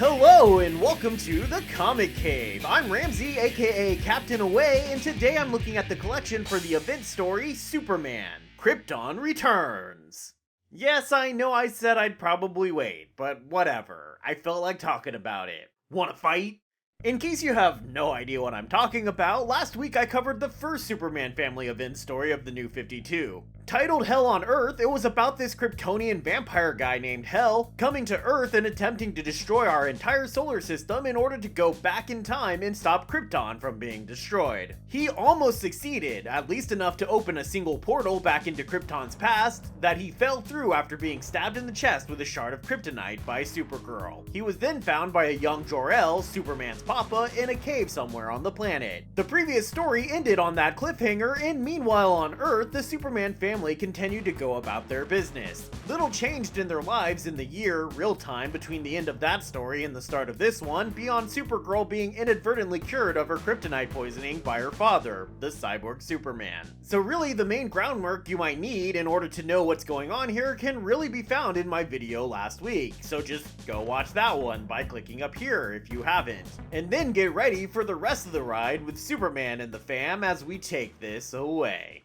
Hello and welcome to the Comic Cave. I'm Ramsey, aka Captain Away, and today I'm looking at the collection for the event story Superman, Krypton Returns. Yes, I know I said I'd probably wait, but whatever. I felt like talking about it. Wanna fight? In case you have no idea what I'm talking about, last week I covered the first Superman family event story of the New 52. Titled Hell on Earth, it was about this Kryptonian vampire guy named Hell coming to Earth and attempting to destroy our entire solar system in order to go back in time and stop Krypton from being destroyed. He almost succeeded, at least enough to open a single portal back into Krypton's past that he fell through after being stabbed in the chest with a shard of kryptonite by Supergirl. He was then found by a young Jor-El, Superman's papa, in a cave somewhere on the planet. The previous story ended on that cliffhanger, and meanwhile on Earth, the Superman family continued to go about their business. Little changed in their lives in the year, real time, between the end of that story and the start of this one, beyond Supergirl being inadvertently cured of her kryptonite poisoning by her father, the cyborg Superman. So really, the main groundwork you might need in order to know what's going on here can really be found in my video last week, so just go watch that one by clicking up here if you haven't. And then get ready for the rest of the ride with Superman and the fam as we take this away.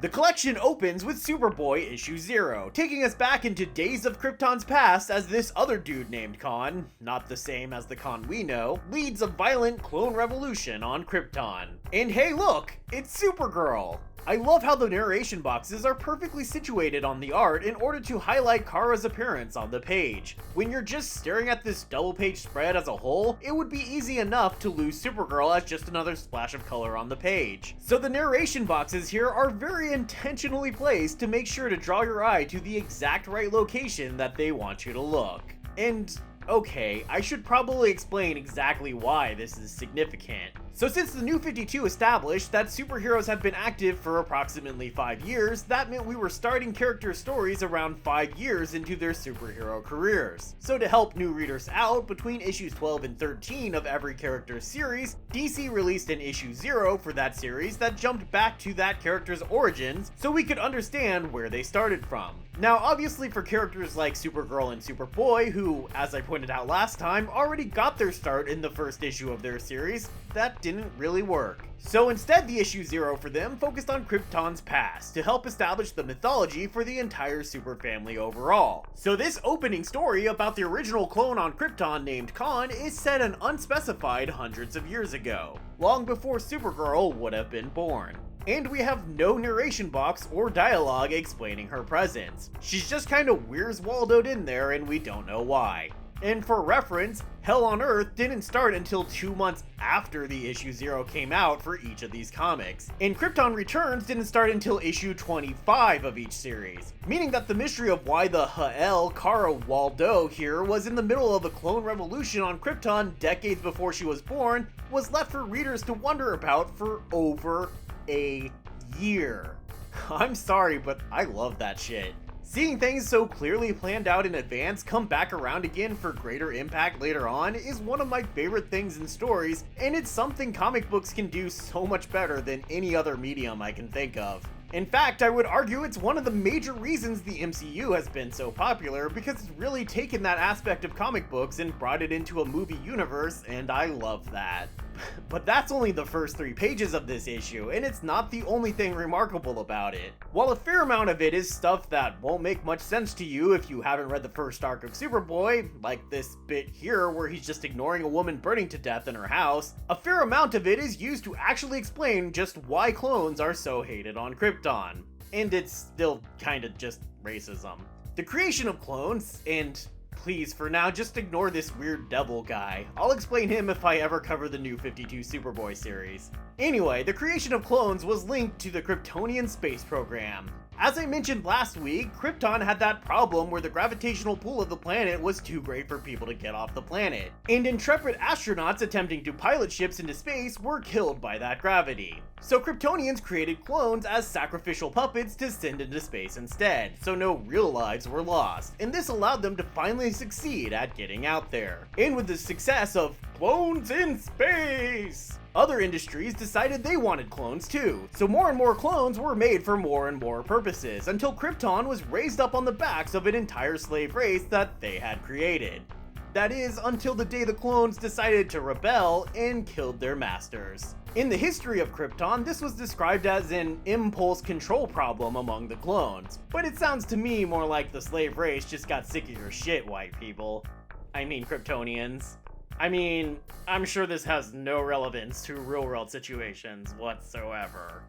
The collection opens with Superboy issue 0, taking us back into days of Krypton's past as this other dude named Khan, not the same as the Khan we know, leads a violent clone revolution on Krypton. And hey look, it's Supergirl! I love how the narration boxes are perfectly situated on the art in order to highlight Kara's appearance on the page. When you're just staring at this double-page spread as a whole, it would be easy enough to lose Supergirl as just another splash of color on the page. So the narration boxes here are very intentionally placed to make sure to draw your eye to the exact right location that they want you to look. And okay, I should probably explain exactly why this is significant. So since the New 52 established that superheroes have been active for approximately 5 years, that meant we were starting character stories around 5 years into their superhero careers. So to help new readers out, between issues 12 and 13 of every character's series, DC released an issue 0 for that series that jumped back to that character's origins so we could understand where they started from. Now obviously for characters like Supergirl and Superboy, who, as I pointed out last time, already got their start in the first issue of their series, that didn't really work. So instead the issue 0 for them focused on Krypton's past to help establish the mythology for the entire super family overall. So this opening story about the original clone on Krypton named Khan is set in unspecified hundreds of years ago, long before Supergirl would have been born. And we have no narration box or dialogue explaining her presence. She's just kinda Where's Waldo'd in there and we don't know why. And for reference, Hell on Earth didn't start until 2 months after the issue 0 came out for each of these comics. And Krypton Returns didn't start until issue 25 of each series, meaning that the mystery of why the Hell Kara Waldo here was in the middle of a clone revolution on Krypton decades before she was born was left for readers to wonder about for over a year. I'm sorry, but I love that shit. Seeing things so clearly planned out in advance come back around again for greater impact later on is one of my favorite things in stories, and it's something comic books can do so much better than any other medium I can think of. In fact, I would argue it's one of the major reasons the MCU has been so popular, because it's really taken that aspect of comic books and brought it into a movie universe, and I love that. But that's only the first 3 pages of this issue, and it's not the only thing remarkable about it. While a fair amount of it is stuff that won't make much sense to you if you haven't read the first arc of Superboy, like this bit here where he's just ignoring a woman burning to death in her house, a fair amount of it is used to actually explain just why clones are so hated on Krypton. And it's still kinda just racism. The creation of clones, and please, for now, just ignore this weird devil guy. I'll explain him if I ever cover the New 52 Superboy series. Anyway, the creation of clones was linked to the Kryptonian space program. As I mentioned last week, Krypton had that problem where the gravitational pull of the planet was too great for people to get off the planet, and intrepid astronauts attempting to pilot ships into space were killed by that gravity. So Kryptonians created clones as sacrificial puppets to send into space instead, so no real lives were lost, and this allowed them to finally succeed at getting out there. And with the success of Clones in Space, Other industries decided they wanted clones too, so more and more clones were made for more and more purposes, until Krypton was raised up on the backs of an entire slave race that they had created. That is, until the day the clones decided to rebel and killed their masters. In the history of Krypton, this was described as an impulse control problem among the clones, but it sounds to me more like the slave race just got sick of your shit, white people. I mean Kryptonians. I mean, I'm sure this has no relevance to real-world situations whatsoever.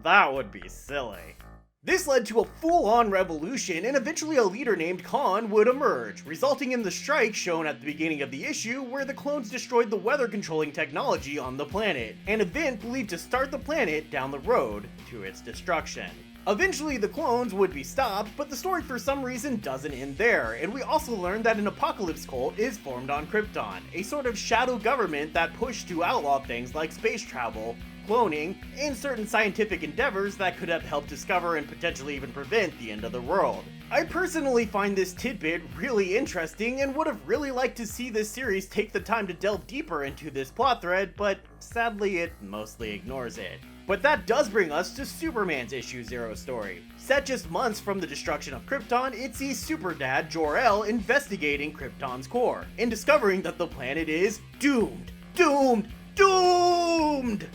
That would be silly. This led to a full-on revolution, and eventually a leader named Khan would emerge, resulting in the strike shown at the beginning of the issue where the clones destroyed the weather-controlling technology on the planet, an event believed to start the planet down the road to its destruction. Eventually the clones would be stopped, but the story for some reason doesn't end there, and we also learned that an apocalypse cult is formed on Krypton, a sort of shadow government that pushed to outlaw things like space travel, cloning, and certain scientific endeavors that could have helped discover and potentially even prevent the end of the world. I personally find this tidbit really interesting and would have really liked to see this series take the time to delve deeper into this plot thread, but sadly it mostly ignores it. But that does bring us to Superman's Issue 0 story. Set just months from the destruction of Krypton, it sees Super Dad Jor-El investigating Krypton's core, and discovering that the planet is doomed. Doomed! Doomed!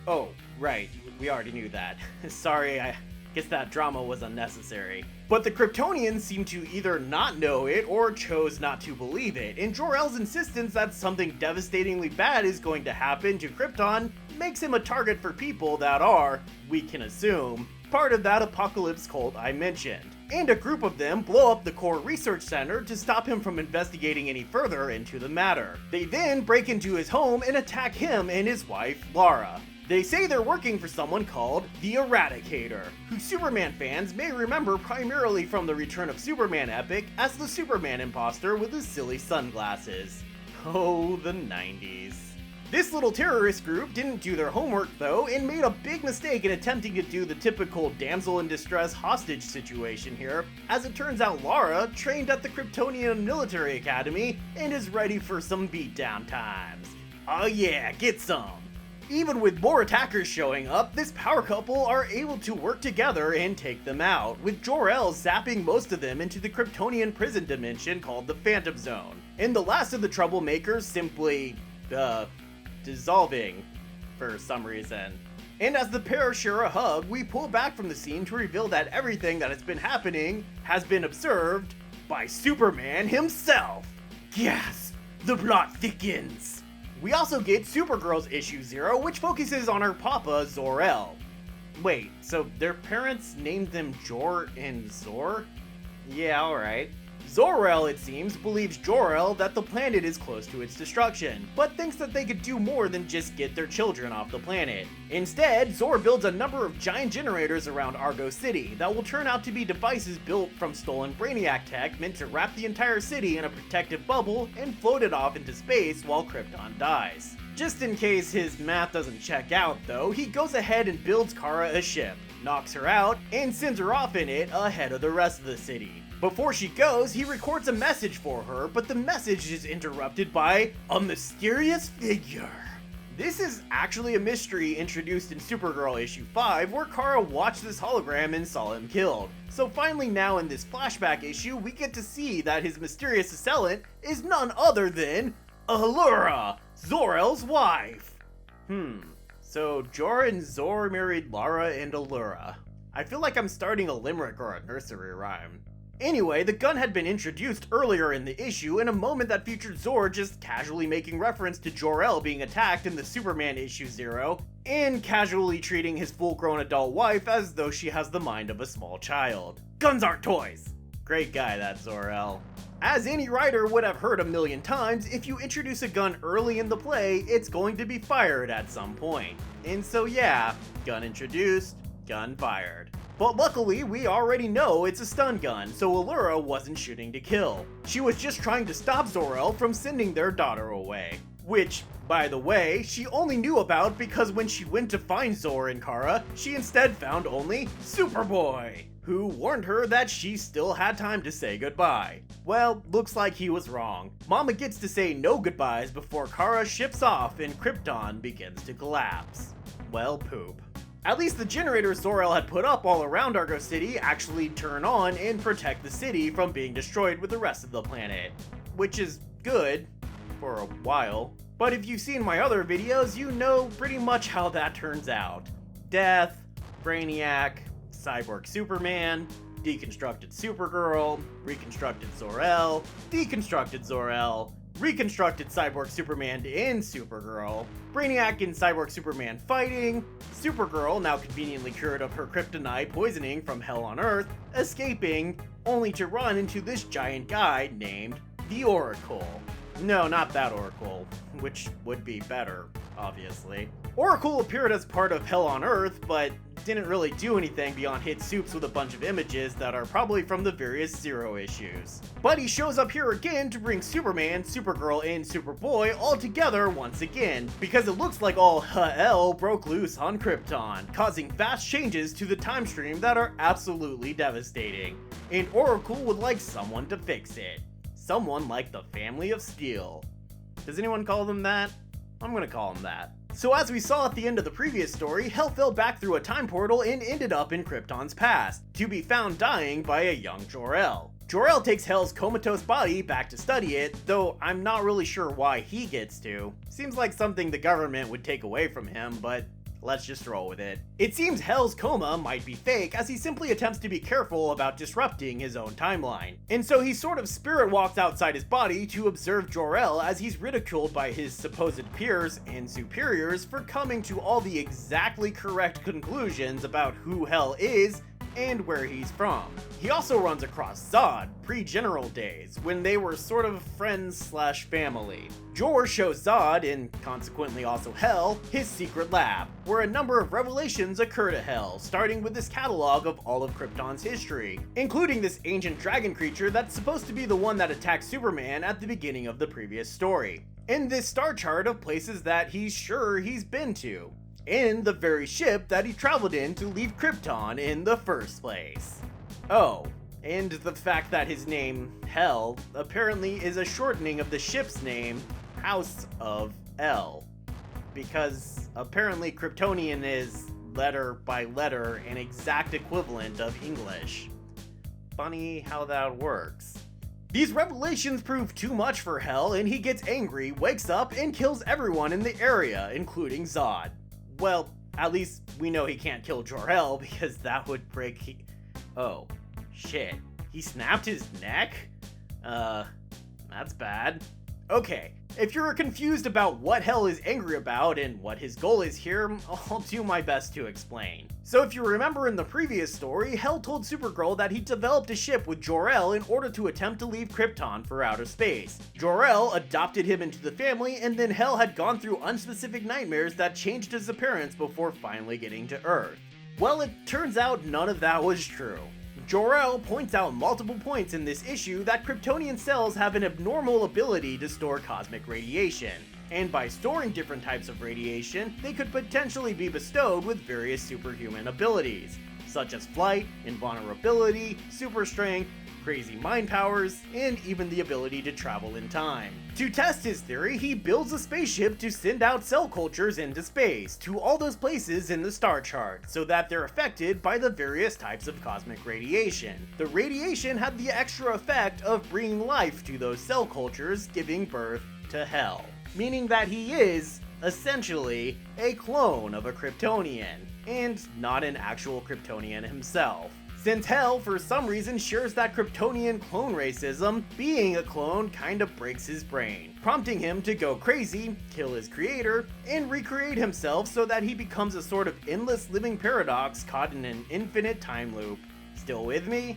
Oh, right, we already knew that. Sorry, I guess that drama was unnecessary. But the Kryptonians seem to either not know it or chose not to believe it, and Jor-El's insistence that something devastatingly bad is going to happen to Krypton makes him a target for people that are, we can assume, part of that apocalypse cult I mentioned. And a group of them blow up the core research center to stop him from investigating any further into the matter. They then break into his home and attack him and his wife, Lara. They say they're working for someone called the Eradicator, who Superman fans may remember primarily from the Return of Superman epic as the Superman imposter with his silly sunglasses. Oh, the 90s. This little terrorist group didn't do their homework though, and made a big mistake in attempting to do the typical damsel in distress hostage situation here. As it turns out, Lara trained at the Kryptonian Military Academy and is ready for some beatdown times. Oh yeah, get some! Even with more attackers showing up, this power couple are able to work together and take them out, with Jor-El zapping most of them into the Kryptonian prison dimension called the Phantom Zone, and the last of the troublemakers simply, dissolving for some reason. And as the pair share a hug, we pull back from the scene to reveal that everything that has been happening has been observed by Superman himself. Gasp! The plot thickens! We also get Supergirl's Issue 0, which focuses on her papa, Zor-El. Wait, so their parents named them Jor and Zor? Yeah, alright. Zor-El, it seems, believes Jor-El that the planet is close to its destruction, but thinks that they could do more than just get their children off the planet. Instead, Zor builds a number of giant generators around Argo City that will turn out to be devices built from stolen Brainiac tech meant to wrap the entire city in a protective bubble and float it off into space while Krypton dies. Just in case his math doesn't check out though, he goes ahead and builds Kara a ship, knocks her out, and sends her off in it ahead of the rest of the city. Before she goes, he records a message for her, but the message is interrupted by a mysterious figure. This is actually a mystery introduced in Supergirl Issue 5, where Kara watched this hologram and saw him killed. So finally now in this flashback issue, we get to see that his mysterious assailant is none other than Allura, Zor-El's wife. So Jor and Zor married Lara and Allura. I feel like I'm starting a limerick or a nursery rhyme. Anyway, the gun had been introduced earlier in the issue in a moment that featured Zor just casually making reference to Jor-El being attacked in the Superman Issue 0, and casually treating his full-grown adult wife as though she has the mind of a small child. Guns aren't toys! Great guy, that Zor-El. As any writer would have heard a million times, if you introduce a gun early in the play, it's going to be fired at some point. And so yeah, gun introduced, gun fired. But luckily, we already know it's a stun gun, so Allura wasn't shooting to kill. She was just trying to stop Zor-El from sending their daughter away. which, by the way, she only knew about because when she went to find Zor and Kara, she instead found only Superboy, who warned her that she still had time to say goodbye. Well, looks like he was wrong. Mama gets to say no goodbyes before Kara ships off and Krypton begins to collapse. Well, poop. At least the generators Zor-El had put up all around Argo City actually turn on and protect the city from being destroyed with the rest of the planet. Which is good, for a while. But if you've seen my other videos, you know pretty much how that turns out. Death, Brainiac, Cyborg Superman, deconstructed Supergirl, reconstructed Zor-El, deconstructed Zor-El, reconstructed Cyborg Superman and Supergirl, Brainiac and Cyborg Superman fighting, Supergirl, now conveniently cured of her kryptonite poisoning from Hell on Earth, escaping, only to run into this giant guy named the Oracle. No, not that Oracle, which would be better, obviously. Oracle appeared as part of Hell on Earth, but didn't really do anything beyond hit Supes with a bunch of images that are probably from the various Zero issues. But he shows up here again to bring Superman, Supergirl, and Superboy all together once again, because it looks like all hell broke loose on Krypton, causing fast changes to the time stream that are absolutely devastating. And Oracle would like someone to fix it. Someone like the Family of Steel. Does anyone call them that? I'm gonna call them that. So as we saw at the end of the previous story, Hell fell back through a time portal and ended up in Krypton's past, to be found dying by a young Jor-El. Jor-El takes Hell's comatose body back to study it, though I'm not really sure why he gets to. Seems like something the government would take away from him, but let's just roll with it. It seems Hell's coma might be fake, as he simply attempts to be careful about disrupting his own timeline. And so he sort of spirit walks outside his body to observe Jor-El as he's ridiculed by his supposed peers and superiors for coming to all the exactly correct conclusions about who Hell is and where he's from. He also runs across Zod, pre-General days, when they were sort of friends/family. Jor shows Zod, and consequently also Hell, his secret lab, where a number of revelations occur to Hell, starting with this catalog of all of Krypton's history, including this ancient dragon creature that's supposed to be the one that attacked Superman at the beginning of the previous story, and this star chart of places that he's sure he's been to, in the very ship that he traveled in to leave Krypton in the first place. Oh, and the fact that his name, Hell, apparently is a shortening of the ship's name, House of El, because apparently Kryptonian is, letter by letter, an exact equivalent of English. Funny how that works. These revelations prove too much for Hell, and he gets angry, wakes up, and kills everyone in the area, including Zod. Well, at least we know he can't kill Jor-El, because that would break Oh, shit. He snapped his neck? That's bad. Okay, if you're confused about what Hell is angry about and what his goal is here, I'll do my best to explain. So if you remember in the previous story, Hell told Supergirl that he developed a ship with Jor-El in order to attempt to leave Krypton for outer space. Jor-El adopted him into the family, and then Hell had gone through unspecific nightmares that changed his appearance before finally getting to Earth. Well, it turns out none of that was true. Jor-El points out multiple points in this issue that Kryptonian cells have an abnormal ability to store cosmic radiation, and by storing different types of radiation, they could potentially be bestowed with various superhuman abilities, such as flight, invulnerability, super strength, crazy mind powers, and even the ability to travel in time. To test his theory, he builds a spaceship to send out cell cultures into space, to all those places in the star chart, so that they're affected by the various types of cosmic radiation. The radiation had the extra effect of bringing life to those cell cultures, giving birth to Hell. Meaning that he is, essentially, a clone of a Kryptonian, and not an actual Kryptonian himself. Since Hell, for some reason, shares that Kryptonian clone racism, being a clone kinda breaks his brain, prompting him to go crazy, kill his creator, and recreate himself so that he becomes a sort of endless living paradox caught in an infinite time loop. Still with me?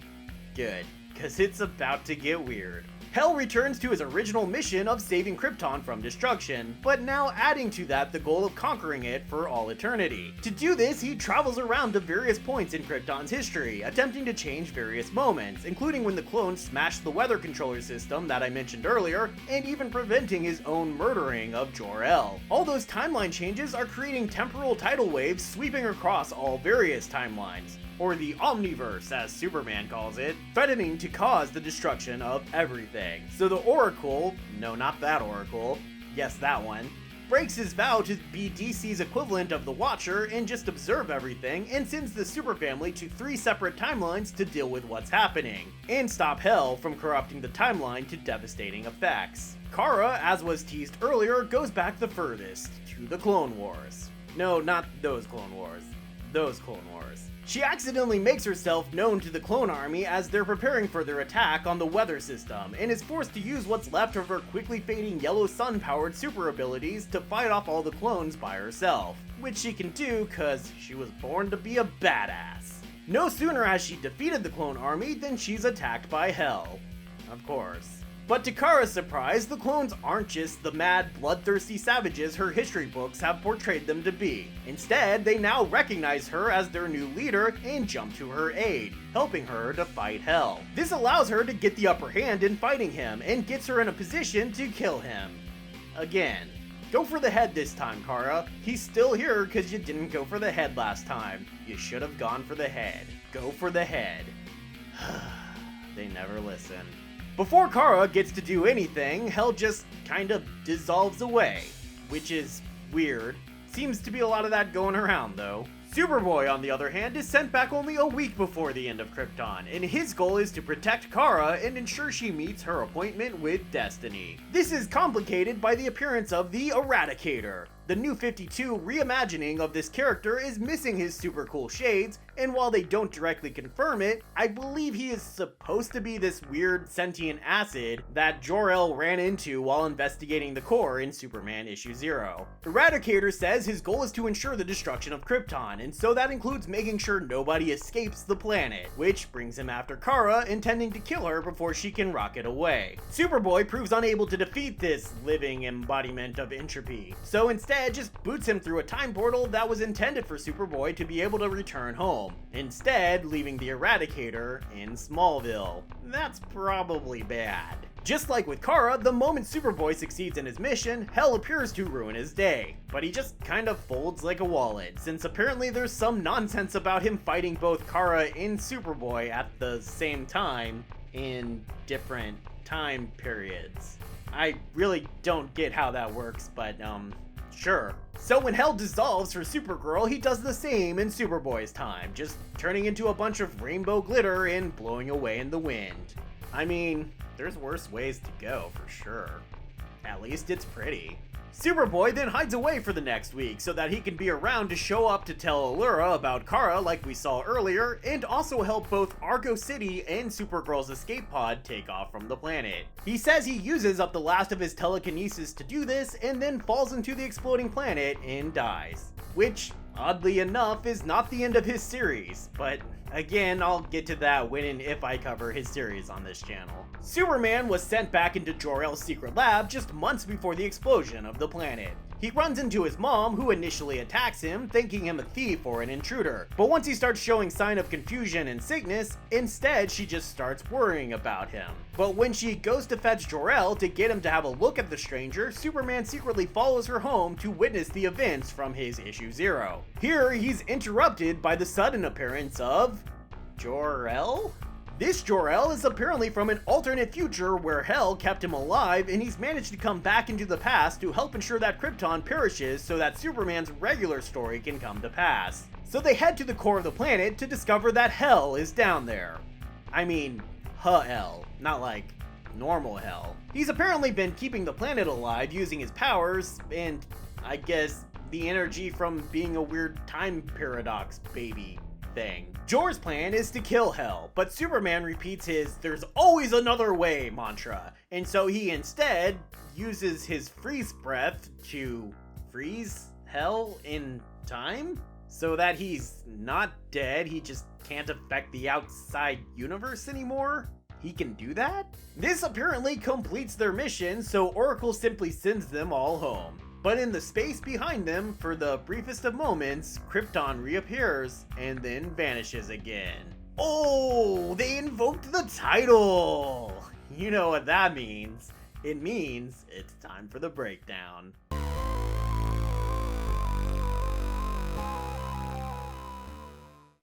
Good, cause it's about to get weird. Hell returns to his original mission of saving Krypton from destruction, but now adding to that the goal of conquering it for all eternity. To do this, he travels around to various points in Krypton's history, attempting to change various moments, including when the clones smashed the weather controller system that I mentioned earlier, and even preventing his own murdering of Jor-El. All those timeline changes are creating temporal tidal waves sweeping across all various timelines, or the Omniverse as Superman calls it, threatening to cause the destruction of everything. So the Oracle, no not that Oracle, yes that one, breaks his vow to be DC's equivalent of the Watcher and just observe everything, and sends the super family to 3 separate timelines to deal with what's happening, and stop Hell from corrupting the timeline to devastating effects. Kara, as was teased earlier, goes back the furthest, to the Clone Wars. No, not those Clone Wars. Those Clone Wars. She accidentally makes herself known to the clone army as they're preparing for their attack on the weather system, and is forced to use what's left of her quickly fading yellow sun-powered super abilities to fight off all the clones by herself, which she can do cause she was born to be a badass. No sooner has she defeated the clone army than she's attacked by Hell. Of course. But to Kara's surprise, the clones aren't just the mad, bloodthirsty savages her history books have portrayed them to be. Instead, they now recognize her as their new leader and jump to her aid, helping her to fight Hell. This allows her to get the upper hand in fighting him, and gets her in a position to kill him. Again. Go for the head this time, Kara. He's still here because you didn't go for the head last time. You should have gone for the head. Go for the head. They never listen. Before Kara gets to do anything, Hell just kind of dissolves away, which is weird. Seems to be a lot of that going around though. Superboy, on the other hand, is sent back only a week before the end of Krypton, and his goal is to protect Kara and ensure she meets her appointment with Destiny. This is complicated by the appearance of the Eradicator. The New 52 reimagining of this character is missing his super cool shades, and while they don't directly confirm it, I believe he is supposed to be this weird sentient acid that Jor-El ran into while investigating the core in Superman issue 0. Eradicator says his goal is to ensure the destruction of Krypton, and so that includes making sure nobody escapes the planet, which brings him after Kara, intending to kill her before she can rocket away. Superboy proves unable to defeat this living embodiment of entropy, so instead just boots him through a time portal that was intended for Superboy to be able to return home, instead leaving the Eradicator in Smallville. That's probably bad. Just like with Kara, the moment Superboy succeeds in his mission, Hell appears to ruin his day. But he just kind of folds like a wallet, since apparently there's some nonsense about him fighting both Kara and Superboy at the same time in different time periods. I really don't get how that works, but sure. So when Hell dissolves for Supergirl, he does the same in Superboy's time, just turning into a bunch of rainbow glitter and blowing away in the wind. I mean, there's worse ways to go for sure. At least it's pretty. Superboy then hides away for the next week so that he can be around to show up to tell Allura about Kara like we saw earlier, and also help both Argo City and Supergirl's escape pod take off from the planet. He says he uses up the last of his telekinesis to do this, and then falls into the exploding planet and dies. Which, oddly enough, is not the end of his series, but again, I'll get to that when and if I cover his series on this channel. Superman was sent back into Jor-El's secret lab just months before the explosion of the planet. He runs into his mom, who initially attacks him, thinking him a thief or an intruder. But once he starts showing sign of confusion and sickness, instead she just starts worrying about him. But when she goes to fetch Jor-El to get him to have a look at the stranger, Superman secretly follows her home to witness the events from his issue 0. Here, he's interrupted by the sudden appearance of Jor-El? This Jor-El is apparently from an alternate future where Hell kept him alive, and he's managed to come back into the past to help ensure that Krypton perishes so that Superman's regular story can come to pass. So they head to the core of the planet to discover that Hell is down there. I mean, Hell, not like normal Hell. He's apparently been keeping the planet alive using his powers, and I guess the energy from being a weird time paradox baby thing. Jor's plan is to kill Hell, but Superman repeats his "there's always another way" mantra, and so he instead uses his freeze breath to freeze Hell in time? So that he's not dead, he just can't affect the outside universe anymore? he can do that? This apparently completes their mission, so Oracle simply sends them all home. But in the space behind them, for the briefest of moments, Krypton reappears and then vanishes again. Oh, they invoked the title! You know what that means. It means it's time for the breakdown.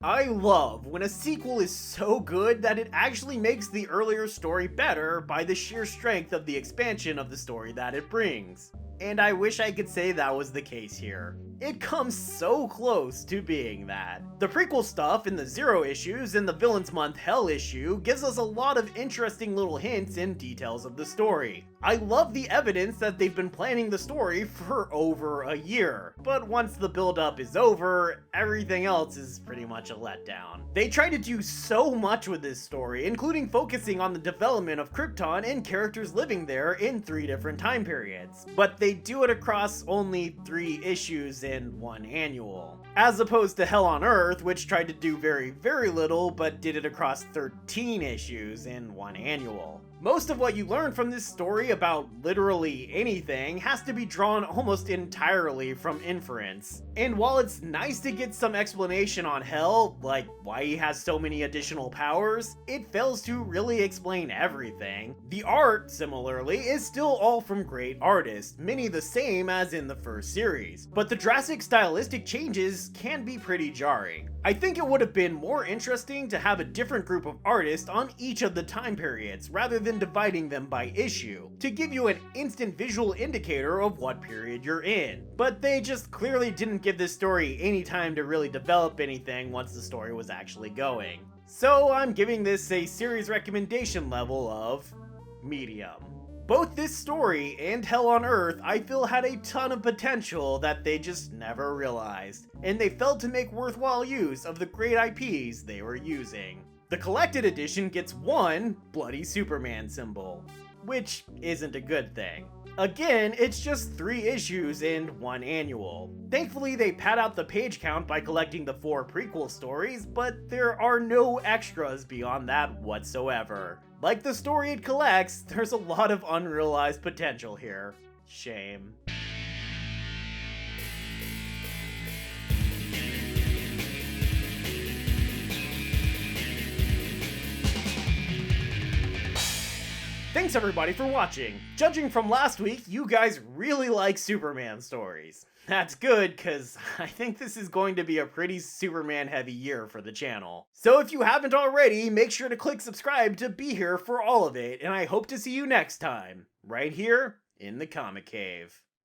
I love when a sequel is so good that it actually makes the earlier story better by the sheer strength of the expansion of the story that it brings. And I wish I could say that was the case here. It comes so close to being that. The prequel stuff in the Zero issues and the Villains Month Hell issue gives us a lot of interesting little hints and details of the story. I love the evidence that they've been planning the story for over a year, but once the build-up is over, everything else is pretty much a letdown. They try to do so much with this story, including focusing on the development of Krypton and characters living there in 3 different time periods, but they do it across only 3 issues in 1 annual. As opposed to Hell on Earth, which tried to do very little, but did it across 13 issues in 1 annual. Most of what you learn from this story about literally anything has to be drawn almost entirely from inference. And while it's nice to get some explanation on Hell, like why he has so many additional powers, it fails to really explain everything. The art, similarly, is still all from great artists, many the same as in the first series, but the drastic stylistic changes can be pretty jarring. I think it would have been more interesting to have a different group of artists on each of the time periods rather than dividing them by issue, to give you an instant visual indicator of what period you're in. But they just clearly didn't give this story any time to really develop anything once the story was actually going. So I'm giving this a series recommendation level of medium. Both this story and Hell on Earth I feel had a ton of potential that they just never realized, and they failed to make worthwhile use of the great IPs they were using. The collected edition gets 1 bloody Superman symbol, which isn't a good thing. Again, it's just 3 issues and 1 annual. Thankfully, they pad out the page count by collecting the 4 prequel stories, but there are no extras beyond that whatsoever. Like the story it collects, there's a lot of unrealized potential here. Shame. Thanks everybody for watching. Judging from last week, you guys really like Superman stories. That's good, cause I think this is going to be a pretty Superman heavy year for the channel. So if you haven't already, make sure to click subscribe to be here for all of it, and I hope to see you next time, right here in the Comic Cave.